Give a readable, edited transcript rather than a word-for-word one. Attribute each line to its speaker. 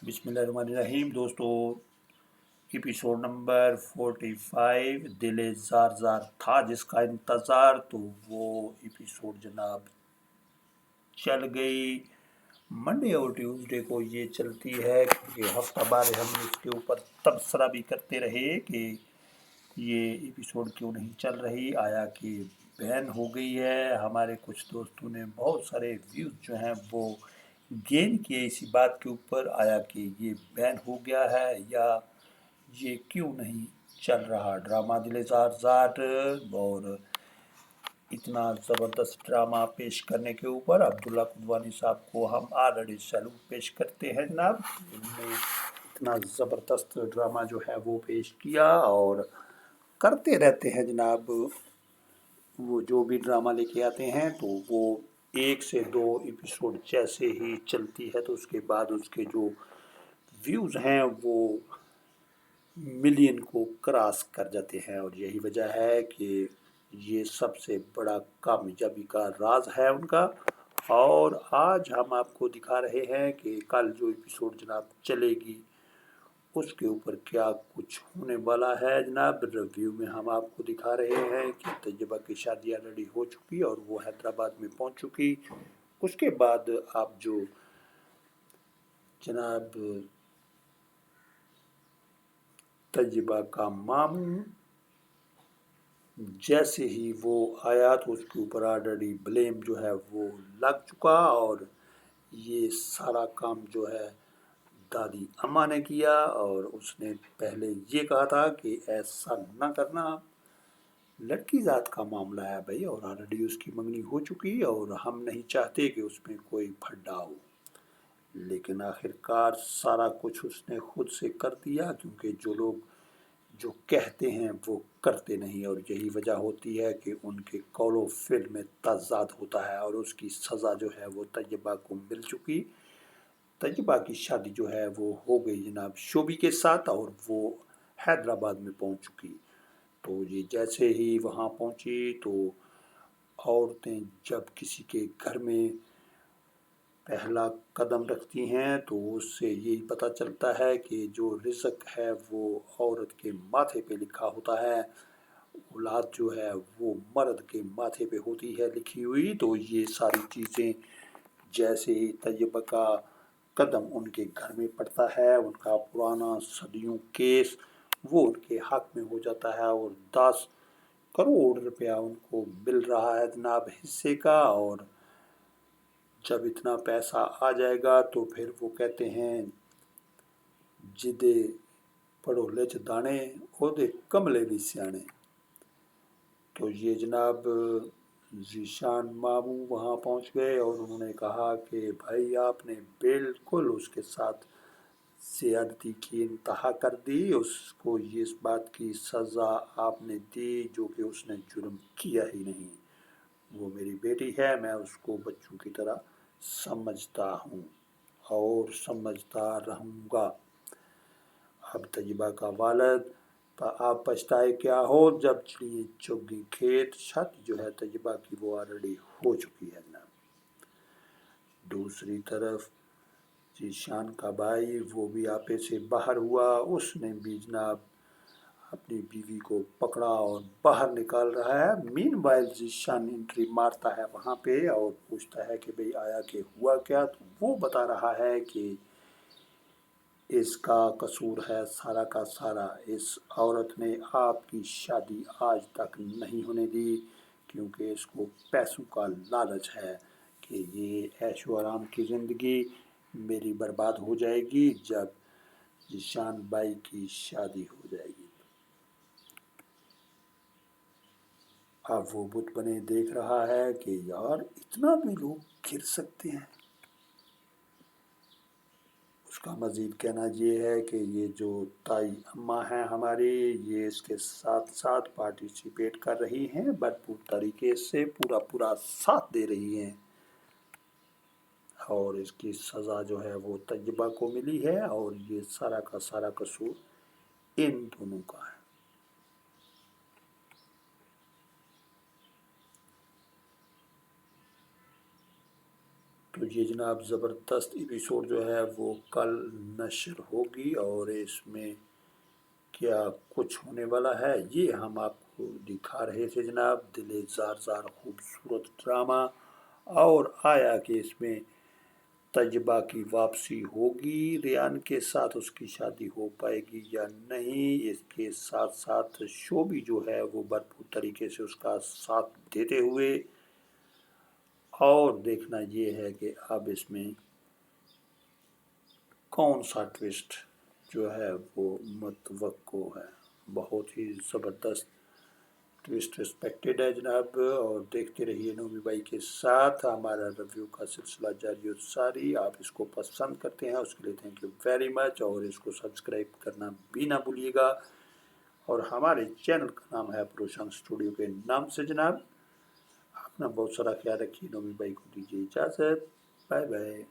Speaker 1: बिस्मिल्लाहिर्रहमानिर्रहीम। दोस्तों, episode number 45 दिल ज़ार ज़ार था जिसका इंतज़ार, तो वो एपिसोड जनाब चल गई। मंडे और ट्यूसडे को ये चलती है क्योंकि हफ्ता भर हम इसके ऊपर तबसरा भी करते रहे कि ये एपिसोड क्यों नहीं चल रही, आया कि बैन हो गई है। हमारे कुछ दोस्तों ने बहुत सारे व्यूज़ जो हैं वो गेन किए इसी बात के ऊपर, आया कि ये बैन हो गया है या ये क्यों नहीं चल रहा ड्रामा दिल ज़ार ज़ार। और इतना ज़बरदस्त ड्रामा पेश करने के ऊपर अब्दुल्ला कुदवानी साहब को हम ऑलरेडी सैल्यूट पेश करते हैं जनाब। उन्होंने इतना ज़बरदस्त ड्रामा जो है वो पेश किया और करते रहते हैं जनाब। वो जो भी ड्रामा लेके आते हैं तो वो 1 से 2 एपिसोड जैसे ही चलती है तो उसके बाद उसके जो व्यूज़ हैं वो मिलियन को क्रॉस कर जाते हैं। और यही वजह है कि ये सबसे बड़ा कामयाबी का राज है उनका। और आज हम आपको दिखा रहे हैं कि कल जो एपिसोड जनाब चलेगी उसके ऊपर क्या कुछ होने वाला है जनाब। रिव्यू में हम आपको दिखा रहे हैं कि तैयबा की शादी ऑलरेडी हो चुकी और वो हैदराबाद में पहुंच चुकी। उसके बाद आप जो जनाब तैयबा का मामू जैसे ही वो आया तो उसके ऊपर ऑलरेडी ब्लेम जो है वो लग चुका और ये सारा काम जो है दादी अम्मा ने किया। और उसने पहले ये कहा था कि ऐसा ना करना, लड़की ज़ात का मामला है भाई, और ऑलरेडी उसकी मंगनी हो चुकी और हम नहीं चाहते कि उसमें कोई फड्डा हो। लेकिन आखिरकार सारा कुछ उसने खुद से कर दिया क्योंकि जो लोग जो कहते हैं वो करते नहीं, और यही वजह होती है कि उनके कौलो फिल में तजाद होता है। और उसकी सज़ा जो है वो तैयबा को मिल चुकी। तैयबा की शादी जो है वो हो गई जनाब शोभी के साथ और वो हैदराबाद में पहुंच चुकी। तो ये जैसे ही वहाँ पहुंची तो औरतें जब किसी के घर में पहला कदम रखती हैं तो उससे यही पता चलता है कि जो रिज़्क है वो औरत के माथे पे लिखा होता है, औलाद जो है वो मर्द के माथे पे होती है लिखी हुई। तो ये सारी चीज़ें जैसे ही तैयबा का कदम उनके घर में पड़ता है, उनका पुराना सदियों केस वो उनके हक में हो जाता है और 10 करोड़ रुपया उनको मिल रहा है जनाब हिस्से का। और जब इतना पैसा आ जाएगा तो फिर वो कहते हैं जिदे पढ़ो लिच दाने ओदे कमले भी सियाने। तो ये जनाब जीशान मामू वहाँ पहुँच गए और उन्होंने कहा कि भाई आपने बिल्कुल उसके साथ ज़्यादती की इंतहा कर दी, उसको ये इस बात की सज़ा आपने दी जो कि उसने जुर्म किया ही नहीं। वो मेरी बेटी है, मैं उसको बच्चों की तरह समझता हूँ और समझता रहूँगा। अब तैयबा का वालिद आप पछताए क्या हो जब चिड़िए चुगी खेत, शादी जो है तैयबा की वो ऑलरेडी हो चुकी है ना। दूसरी तरफ जीशान का भाई वो भी आपे से बाहर हुआ, उसने भी जनाब अपनी बीवी को पकड़ा और बाहर निकाल रहा है। मीनवाइल जीशान एंट्री मारता है वहाँ पे और पूछता है कि भाई आया कि हुआ क्या। तो वो बता रहा है कि इसका कसूर है सारा का सारा, इस औरत ने आपकी शादी आज तक नहीं होने दी क्योंकि इसको पैसों का लालच है कि ये ऐशो आराम की ज़िंदगी मेरी बर्बाद हो जाएगी जब जीशान बाई की शादी हो जाएगी। अब वो बुत बने देख रहा है कि यार इतना भी लोग गिर सकते हैं। उसका मज़ीद कहना ये है कि ये जो ताई अम्मा हैं हमारी, ये इसके साथ साथ पार्टिसिपेट कर रही हैं, भरपूर तरीके से पूरा पूरा साथ दे रही हैं और इसकी सज़ा जो है वो तैयबा को मिली है और ये सारा का सारा कसूर इन दोनों का है। तो یہ جناب زبردست ایپیسوڈ جو ہے وہ کل نشر ہوگی، اور اس میں کیا کچھ ہونے والا ہے یہ ہم آپ کو دکھا رہے تھے جناب۔ دل زار خوبصورت ڈرامہ، اور آیا کہ اس میں طیبہ کی واپسی ہوگی ریان کے ساتھ، اس کی شادی ہو پائے گی یا نہیں، اس کے ساتھ ساتھ شو بھی جو ہے وہ بھرپور طریقے سے اس کا ساتھ دیتے ہوئے، اور دیکھنا یہ ہے کہ اب اس میں کون سا ٹوسٹ جو ہے وہ متوقع ہے۔ بہت ہی زبردست ٹوسٹ ایکسپیکٹڈ ہے جناب، اور دیکھتے رہیے نومی بائی کے ساتھ۔ ہمارا ریویو کا سلسلہ جاری و ساری، آپ اس کو پسند کرتے ہیں اس کے لیے تھینک یو ویری مچ، اور اس کو سبسکرائب کرنا بھی نہ بھولیے گا، اور ہمارے چینل کا نام ہے پروشانک اسٹوڈیو کے نام سے جناب۔ اپنا بہت سارا خیال رکھیے، نومی بائی کو دیجیے اجازت، بائے بائے۔